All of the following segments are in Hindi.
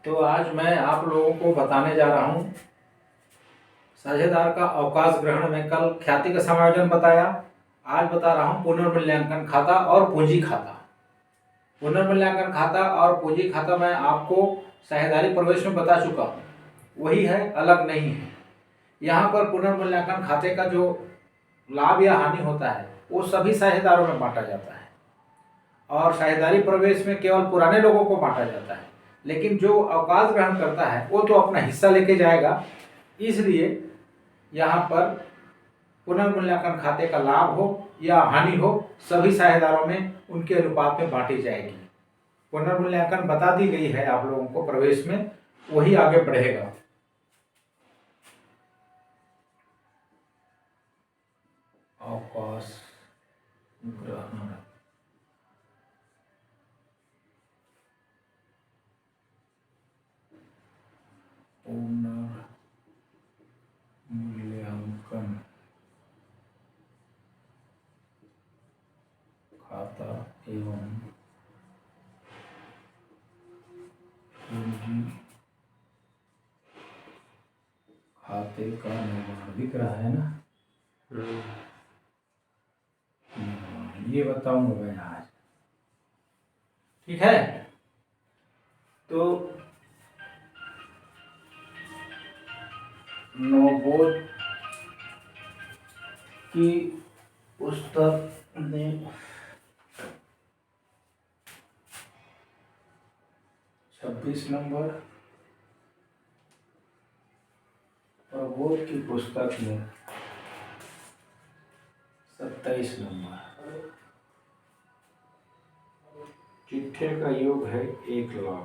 तो आज मैं आप लोगों को बताने जा रहा हूँ साझेदार का अवकाश ग्रहण में कल ख्याति का समायोजन बताया। आज बता रहा हूँ पुनर्मूल्यांकन खाता और पूंजी खाता। पुनर्मूल्यांकन खाता और पूंजी खाता मैं आपको साझेदारी प्रवेश में बता चुका हूँ, वही है, अलग नहीं है। यहाँ पर पुनर्मूल्यांकन खाते का जो लाभ या हानि होता है वो सभी साझेदारों में बांटा जाता है और साझेदारी प्रवेश में केवल पुराने लोगों को बांटा जाता है, लेकिन जो अवकाश ग्रहण करता है वो तो अपना हिस्सा लेके जाएगा। इसलिए यहाँ पर पुनर्मूल्यांकन खाते का लाभ हो या हानि हो, सभी साझेदारों में उनके अनुपात में बांटी जाएगी। पुनर्मूल्यांकन बता दी गई है आप लोगों को प्रवेश में, वही आगे बढ़ेगा। अवकाश ग्रहण पुनर्मूल्यांकन खाता एवं पूंजी खाते का निर्माण दिख रहा है ना। ये बताऊंगा मैं आज, ठीक है। तो नवबोध की पुस्तक में 26 नंबर, प्रबोध की पुस्तक में 27 नंबर, चिट्ठे का योग है 1 लाख।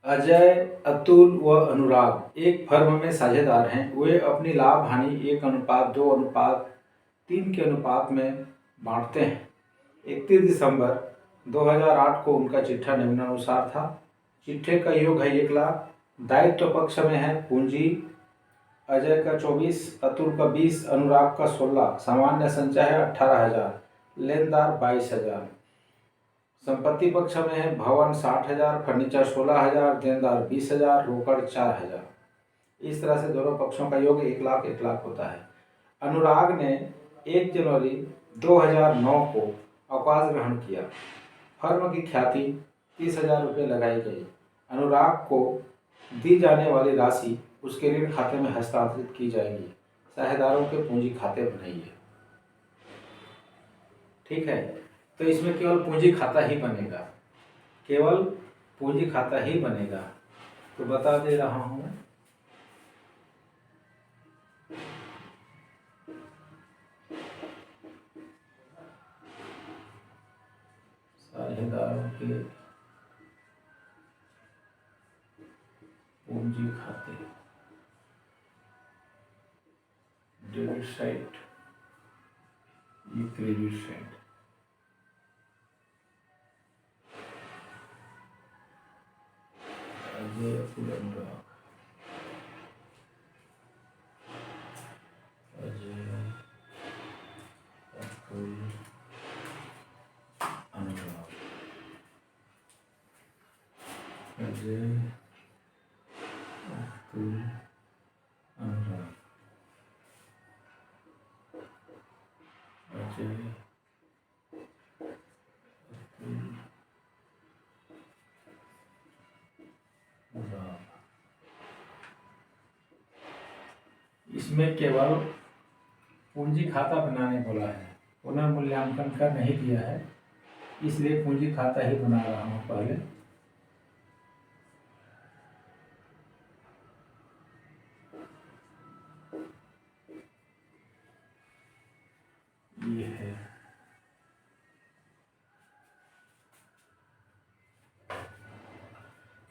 अजय, अतुल व अनुराग एक फर्म में साझेदार हैं। वे अपनी लाभ हानि 1:2:3 के अनुपात में बांटते हैं। 31 दिसंबर 2008 को उनका चिट्ठा निम्नानुसार था। चिट्ठे का योग है 1 लाख। दायित्व पक्ष में है पूंजी अजय का 24, अतुल का 20, अनुराग का 16, सामान्य संचय है 18,000, लेनदार 22,000। संपत्ति पक्ष में है भवन 60,000, फर्नीचर 16,000, देनदार 20,000, रोकड़ 4,000। इस तरह से दोनों पक्षों का योग 1 लाख 1 लाख होता है। अनुराग ने 1 जनवरी 2009 को अवकाश ग्रहण किया। फर्म की ख्याति 30,000 रुपये लगाई गई। अनुराग को दी जाने वाली राशि उसके ऋण खाते में हस्तांतरित की जाएगी। साझेदारों के पूंजी खाते बनाइए, ठीक है। तो इसमें केवल पूंजी खाता ही बनेगा, केवल पूंजी खाता ही बनेगा। तो बता दे रहा हूं, साझेदारों के पूंजी खाते, डेबिट साइड, ये क्रेडिट साइड। अजय, अतुल, अनुराग, अजय, अतुल, अनुराग, अजय, अतुल, अनुराग, अजय, अतुल, अनुराग। इसमें केवल पूंजी खाता बनाने बोला है, पुनर्मूल्यांकन का नहीं दिया है, इसलिए पूंजी खाता ही बना रहा हूँ पहले। ये है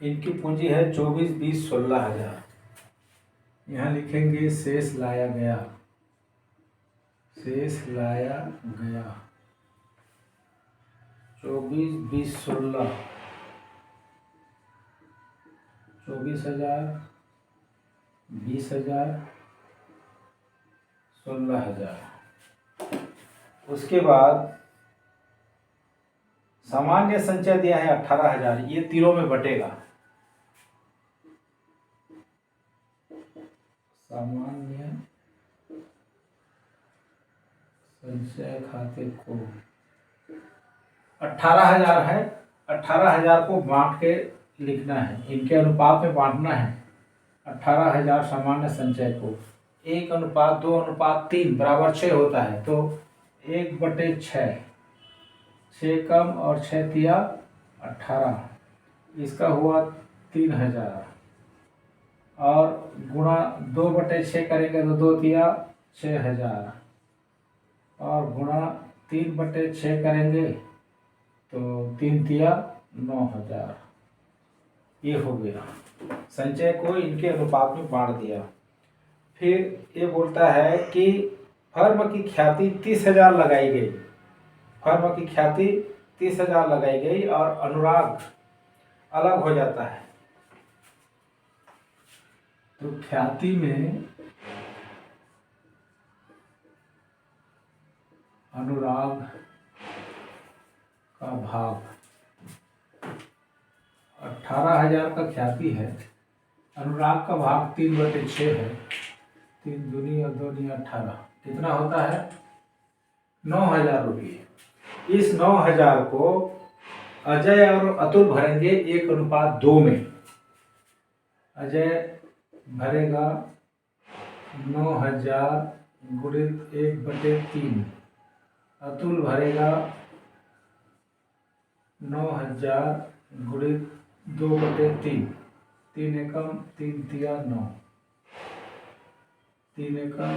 इनकी पूंजी है 24, 20, 16,000। यहाँ लिखेंगे शेष लाया गया, शेष लाया गया 24, 20, 16, 24,000, 20,000, 16,000। उसके बाद सामान्य संचय दिया है 18,000, ये तीनों में बटेगा। सामान्य संचय खाते को 18,000 है, 18,000 को बांट के लिखना है, इनके अनुपात में बांटना है। 18,000 सामान्य संचय को 1:2:3 बराबर 6 होता है, तो 1/6, 6 कम और 6 तिया 18, इसका हुआ 3,000, और गुणा 2/6 करेंगे तो 2 तिया 6,000, और गुणा 3/6 करेंगे तो 3 तिया 9,000। ये हो गया, संचय को इनके अनुपात में बांट दिया। फिर ये बोलता है कि फर्म की ख्याति 30,000 लगाई गई, फर्म की ख्याति 30,000 लगाई गई और अनुराग अलग हो जाता है। तो ख्याति में अनुराग का भाग 18,000 का ख्याति है, अनुराग का भाग 3/6 है, 3 दूनी और 2 18, कितना होता है 9,000 रुपये। इस 9,000 को अजय और अतुल भरेंगे 1:2 में। अजय भरेगा 9,000 गुणित 1/3, अतुल भरेगा 9,000 गुणित 2/3, 3 एकम 3 तिया 9, 3 एकम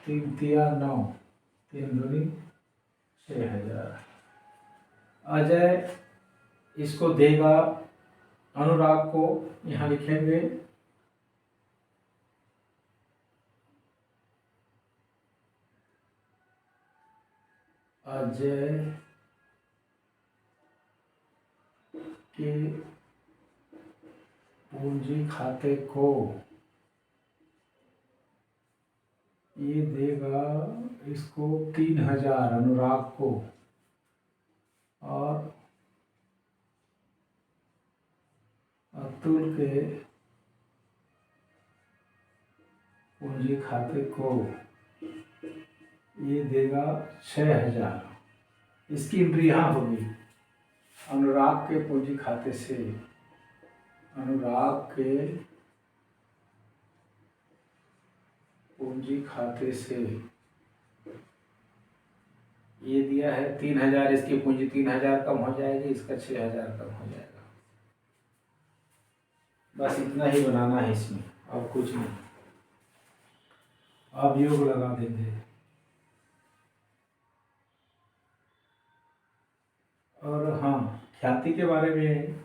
3 तिया 9, 3 दूनी 6,000। अजय इसको देगा अनुराग को, यहाँ लिखेंगे अजय के पूंजी खाते को ये देगा इसको 3,000 अनुराग को, और अतुल के पूंजी खाते को ये देगा 6,000। इसकी एंट्री यहाँ होगी, अनुराग के पूंजी खाते से, अनुराग के पूंजी खाते से ये दिया है 3,000, इसकी पूंजी 3,000 कम हो जाएगी, इसका 6,000 कम हो जाएगा। बस इतना ही बनाना है इसमें, और कुछ नहीं। अब योग लगा देंगे, और हाँ, ख्याति के बारे में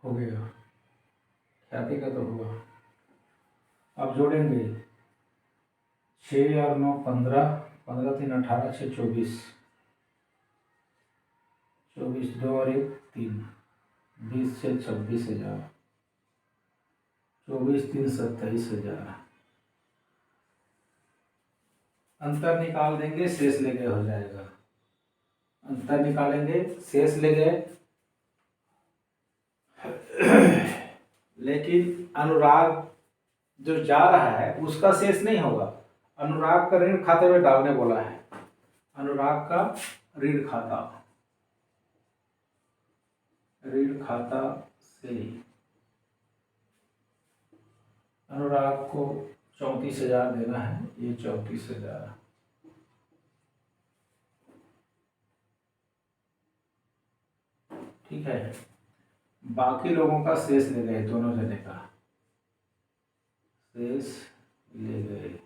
हो गया, ख्याति का तो हुआ। अब जोड़ेंगे 6 और 9 15, 15 3 18, 6 24, 24 2 और 1 3, 20 से 26,000, 24 3 27,000। अंतर निकाल देंगे, शेष ले गए हो जाएगा। अंतर निकालेंगे, शेष ले गए, लेकिन अनुराग जो जा रहा है उसका शेष नहीं होगा। अनुराग का ऋण खाते में डालने बोला है, अनुराग का ऋण खाता, ऋण खाता से अनुराग को 34,000 देना है, ये 34,000। ठीक है, बाकी लोगों का शेष ले गए, दोनों जने का शेष ले गए।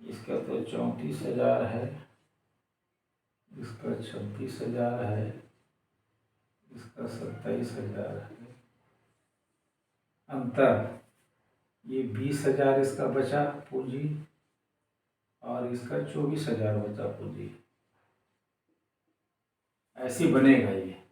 इसका तो 34,000 है, इसका 26,000 है, इसका 27,000 है। अंतर ये 20,000 इसका बचा पूंजी और इसका 24,000 बचा पूंजी। ऐसी बनेगा ये।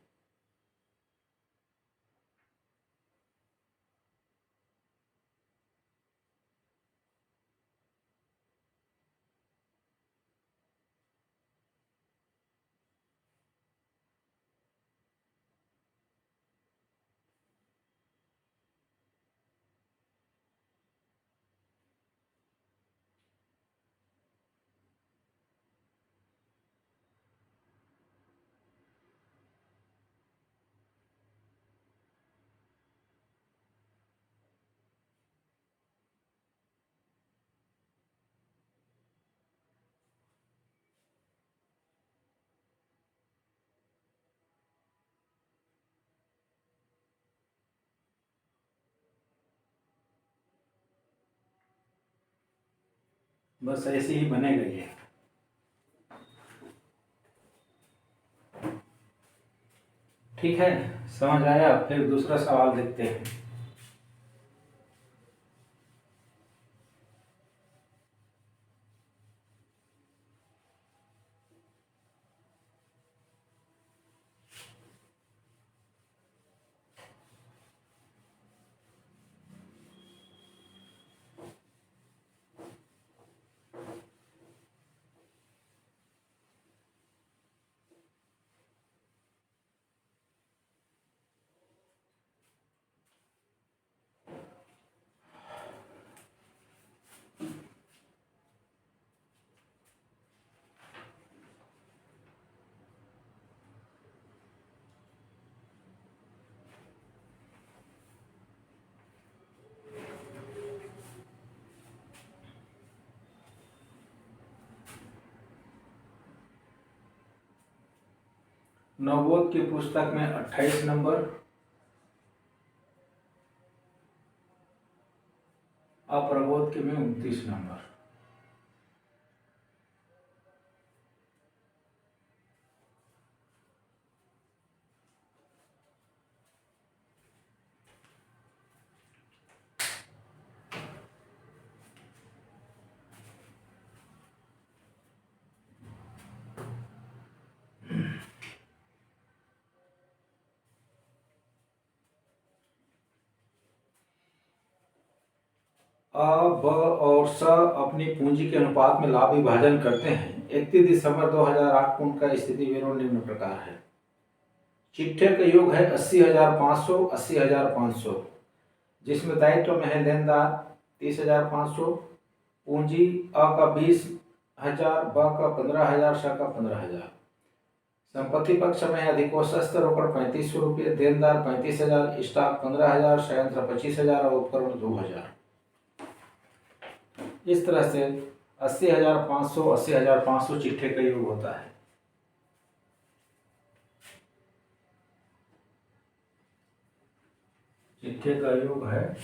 बस ऐसे ही बनेगा ये। ठीक है, समझ आया। फिर दूसरा सवाल देखते हैं। नवबोध की पुस्तक में 28 नंबर, अप्रबोध के में 29 नंबर। अ, ब और स अपनी पूंजी के अनुपात में लाभ विभाजन करते हैं। 31 दिसंबर 2008 को उनका स्थिति विवरण निम्न प्रकार है। चिट्ठे का योग है 80,500, 80,500, जिसमें दायित्व में है लेनदार 30,500, पूंजी अ का 20,000, ब का 15,000, स का 15,000। संपत्ति पक्ष में है अधिकोषस्थ रोकड़ 3500 रुपये, देनदार 35,000, स्टॉक 15,000, संयंत्र 25,000 और उपकरण 2,000। इस तरह से 80,500, 80,500 चिट्ठे का योग होता है। चिट्ठे का योग है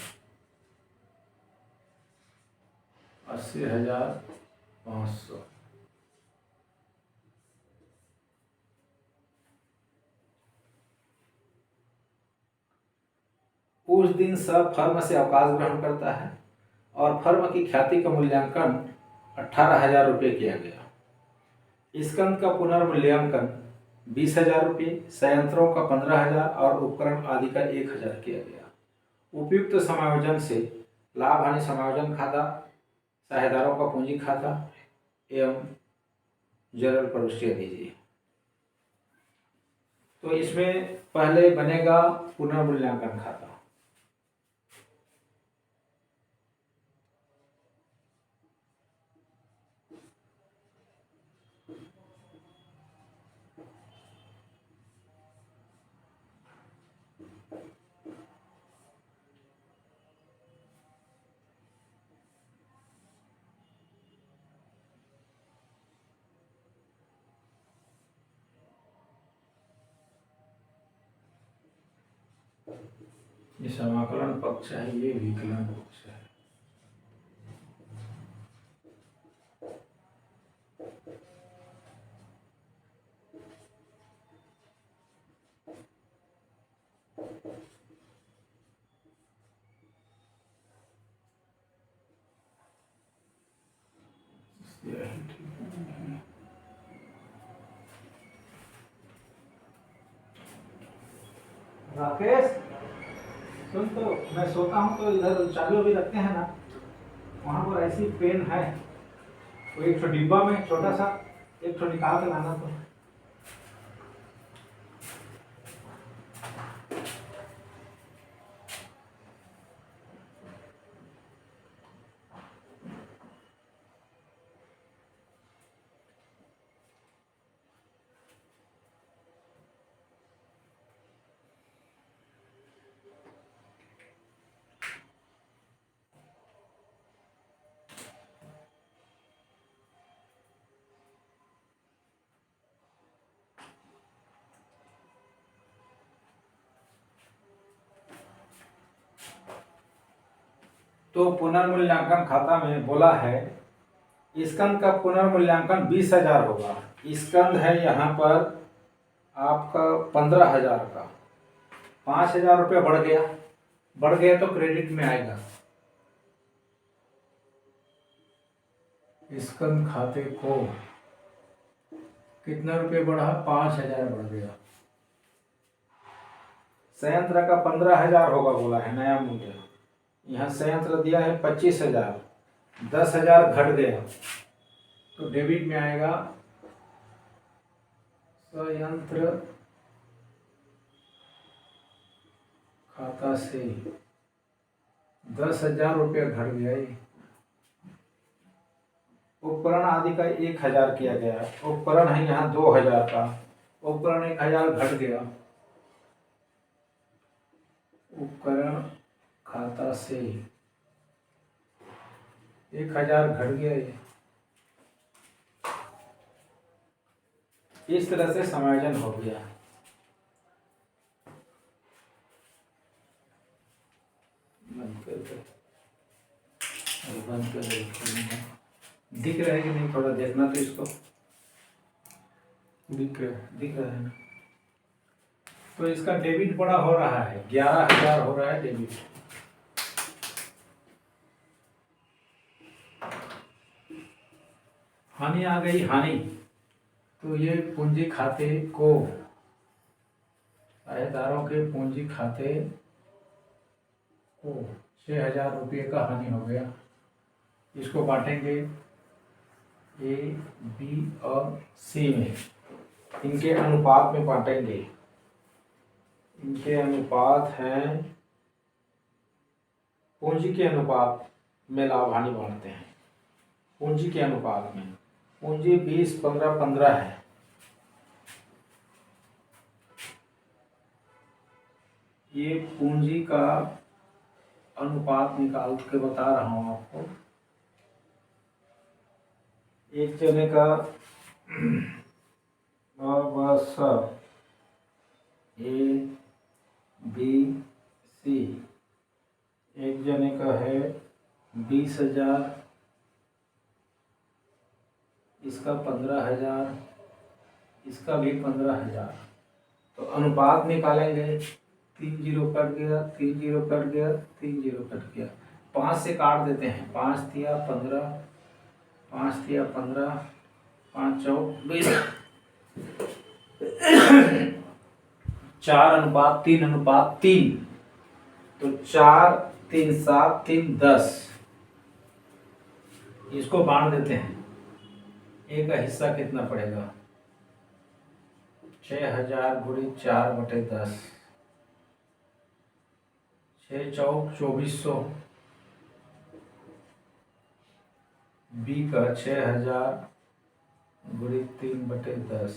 80,500। उस दिन सब फर्म से अवकाश ग्रहण करता है और फर्म की ख्याति का मूल्यांकन 18,000 रुपये किया गया। स्कंद का पुनर्मूल्यांकन 20,000 रुपये, संयंत्रों का 15,000 और उपकरण आदि का 1,000 किया गया। उपयुक्त समायोजन से लाभ हानि समायोजन खाता, साझेदारों का पूंजी खाता एवं जर्नल प्रविष्टियां दीजिए। तो इसमें पहले बनेगा पुनर्मूल्यांकन खाता। ये समाकलन पक्ष है, ये विकलन पक्ष है। यही ठीक है। राकेश सुन, तो मैं सोता हूँ तो इधर चाबी वाबी रखते हैं ना, वहाँ पर ऐसी पेन है, वो एक डिब्बा में छोटा सा एक निकाल के लाना। तो पुनर्मूल्यांकन खाता में बोला है स्कंद का पुनर्मूल्यांकन 20,000 होगा। स्कंद है यहाँ पर आपका 15,000 का, 5,000 रुपये बढ़ गया तो क्रेडिट में आएगा। स्कंद खाते को कितना रुपये बढ़ा? 5,000 बढ़ गया। संयंत्र का 15,000 होगा बोला है नया मूल्य, यहाँ संयंत्र दिया है 25,000, 10,000 घट गया तो डेबिट में आएगा। संयंत्र खाता से 10,000 रुपया घट गया। उपकरण आदि का 1,000 किया गया, उपकरण है यहाँ 2,000 का, उपकरण 1,000 घट गया। उपकरण खाता से 1,000 घट गया। इस तरह से समायोजन हो गया। बंद कर दिख रहा है कि नहीं? थोड़ा देखना तो इसको। दिख रहा है ना? तो इसका डेबिट बड़ा हो रहा है, 11,000 हो रहा है डेबिट। हानि आ गई, हानि। तो ये पूंजी खाते को, साझेदारों के पूंजी खाते को 6,000 रुपये का हानि हो गया। इसको बांटेंगे ए, बी और सी में, इनके अनुपात में बांटेंगे। इनके अनुपात हैं, पूंजी के अनुपात में लाभ हानि बांटते हैं। पूंजी के अनुपात में पूंजी 20, 15, 15 है। ये पूंजी का अनुपात निकाल के बता रहा हूं आपको। एक जने का बस ए, बी, सी, एक जने का है 20,000, इसका 15,000, इसका भी 15,000। तो अनुपात निकालेंगे, 3 जीरो कट गया, 3 जीरो कट गया, 3 जीरो कट गया, 5 से काट देते हैं। 5 दिया 15, 5 दिया 15, 5 चौक 20, 4:3:3। तो 4, 3, 7, 3, 10। इसको बांट देते हैं। ए का हिस्सा कितना पड़ेगा? 6,000 × 4/10, 6 चौक 2400। बी का 6,000 × 3/10,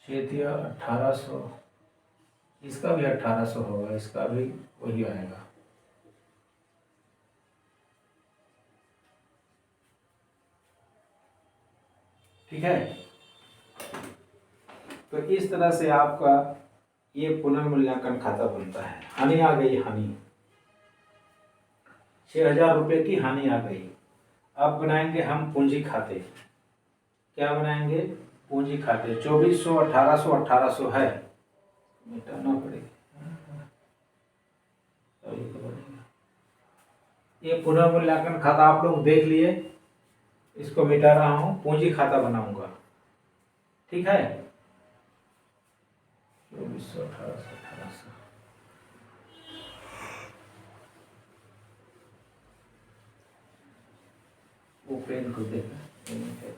6 दिया 1,800, इसका भी 1,800 होगा, इसका भी वही आएगा। ठीक है। तो इस तरह से आपका ये पुनर्मूल्यांकन खाता बनता है। हानि आ गई, हानि 6,000 रुपये की हानि आ गई। अब बनाएंगे हम पूंजी खाते। क्या बनाएंगे? पूंजी खाते। 2,400, 1,800, 1,800 है, मिटाना पड़ेगा। ये पुनर्मूल्यांकन खाता आप लोग देख लिए। इसको मिटा रहा हूं, पूंजी खाता बनाऊंगा। ठीक है, 2400, 1800, 1800। वो पेन को देखना, पेन है।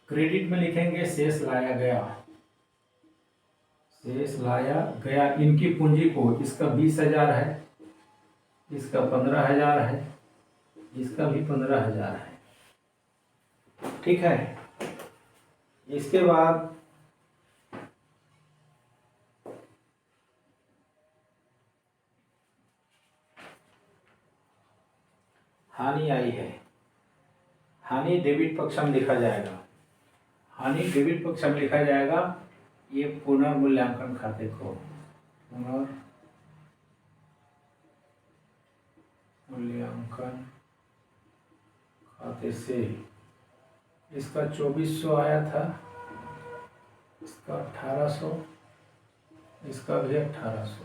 क्रेडिट में लिखेंगे शेष लाया गया, शेष लाया गया। इनकी पूंजी को, इसका 20,000 है, इसका 15,000 है, इसका भी 15,000 है। ठीक है, इसके बाद हानि आई है। हानि डेबिट पक्ष में लिखा जाएगा, हानि डेबिट पक्ष में लिखा जाएगा। ये पुनर्मूल्यांकन खाते को, पुनर्मूल्यांकन खाते से इसका 2400 आया था, इसका 1800, इसका भी 1800।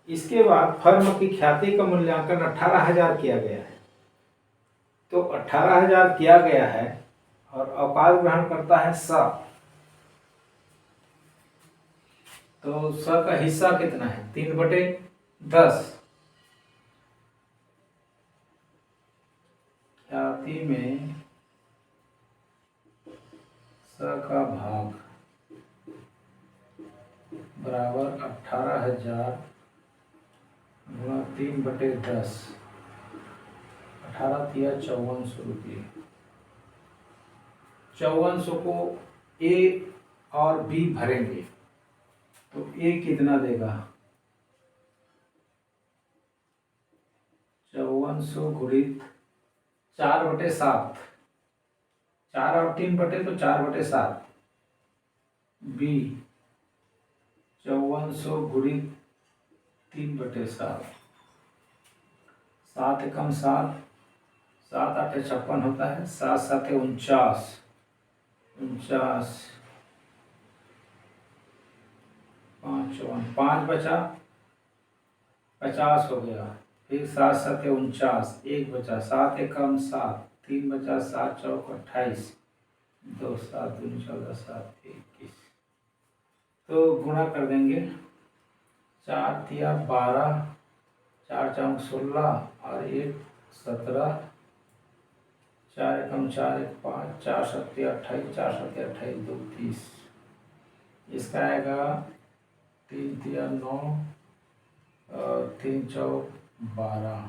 इसके बाद फर्म की ख्याति का मूल्यांकन 18,000 किया गया है। तो 18,000 किया गया है और अवकाश ग्रहण करता है स। तो स का हिस्सा कितना है? 3/10। ख्याति में स का भाग बराबर 18,000 गुणा 3/10। 18 तिया 5400 रुपये। 5400 को ए और बी भरेंगे तो ए कितना देगा? 5400 गुणित 4/7। 4 और 3 बटे तो 4/7। बी 5400 गुणित 3/7। 7 एकम 7, 7 8 56 होता है, 7 7 49, 49, 5 5 बचा, 50 हो गया। फिर 7 7 49, 1 बचा, 7 एकम 7, 3 बचा, 7 चौक 28, 2 7 2 14, 7 21। तो गुणा कर देंगे, 4 तिया 12, 4 चौक 16 और 1 17, 4 एकम 4 1 5, 4 7 28, 4 7 28, 2 30। इसका आएगा 3 तिया 9 और 3 चौक 12,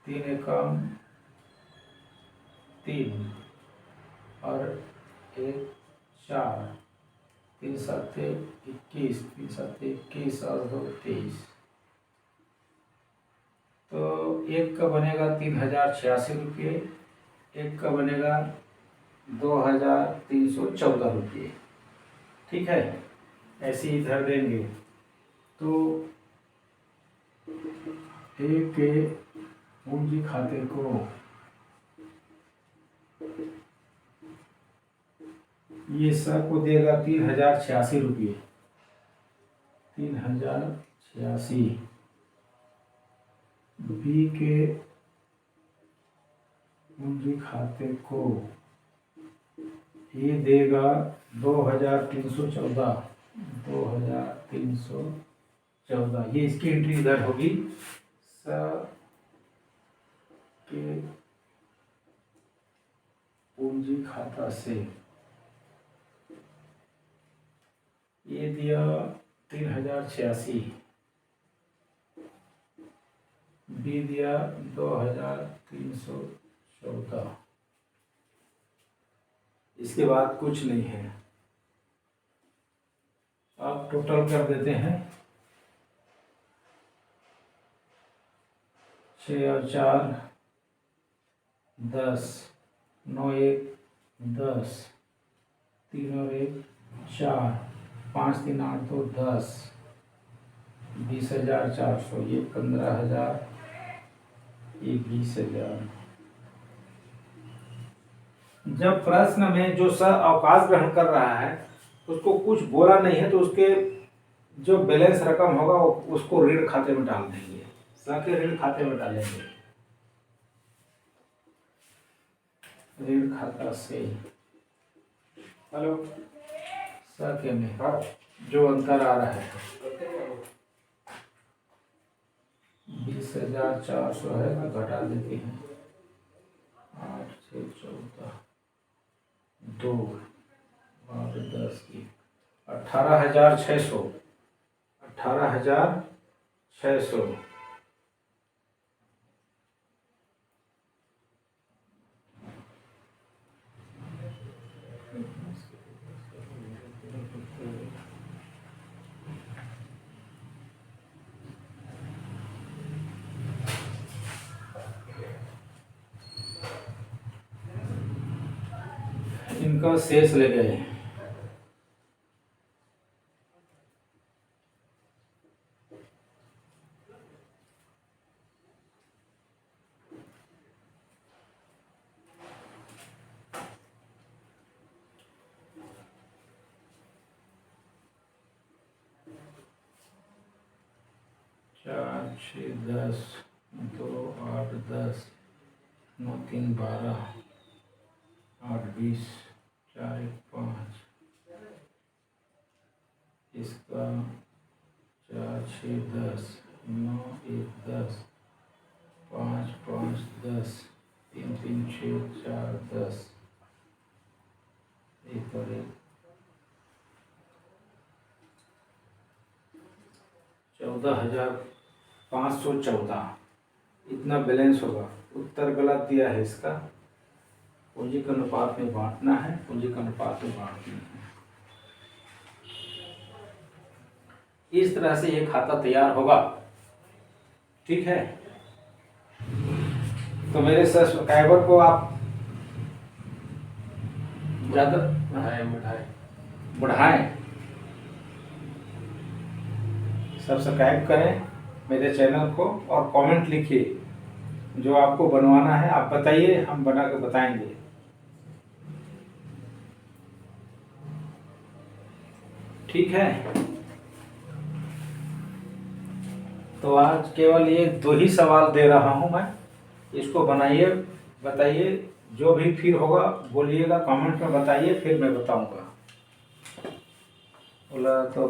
3 एकम 3 और 1 4, 3 7 21, 3 7 21 और 2 23। तो एक का बनेगा 3,086 रुपये, एक का बनेगा 2,314 रुपये। ठीक है, ऐसे ही धर देंगे। तो एक के पूंजी खाते को ये सब को देगा 3,086 रुपये, 3,086। बी के पूंजी खाते को ये देगा 2314, 2314। ये इसकी एंट्री इधर होगी के पूंजी खाता से। ये दिया 3086, बी दिया 2314। इसके बाद कुछ नहीं है। आप टोटल कर देते हैं, 6 और 4 10, 9 1 10, 3 और 1 4, 5 3 8 2 10, 20,400, ये 15,000, ये 20,000। जब प्रश्न में जो सर अवकाश ग्रहण कर रहा है उसको कुछ बोला नहीं है तो उसके जो बैलेंस रकम होगा उसको ऋण खाते में डाल देंगे, सके ऋण खाते में डालेंगे। ऋण खाता से हेलो सके में जो अंतर आ रहा है 20,400 है तो घटा देते हैं। 8 6 14 2 और 10 की 18,600, 18,600। इनका शेष ले गए। चार 6 10, 2 8 10, 9 3 12, 8 20, 4 1 5। इसका 4 6 10, 9 1 10, 5 5 10, 3 3 6 4 10, 1 और 1 14,514। इतना बैलेंस होगा। उत्तर गलत दिया है इसका। पूंजी के अनुपात में बांटना है, पूंजी के अनुपात में बांटना है। इस तरह से ये खाता तैयार होगा। ठीक है, तो मेरे सब्सक्राइबर को आप ज़्यादा बढ़ाएं, सब्सक्राइब करें मेरे चैनल को और कमेंट लिखिए जो आपको बनवाना है आप बताइए, हम बना के बताएंगे। ठीक है, तो आज केवल ये 2 ही सवाल दे रहा हूं मैं। इसको बनाइए, बताइए, जो भी फिर होगा बोलिएगा, कमेंट में बताइए, फिर मैं बताऊंगा। बोला तो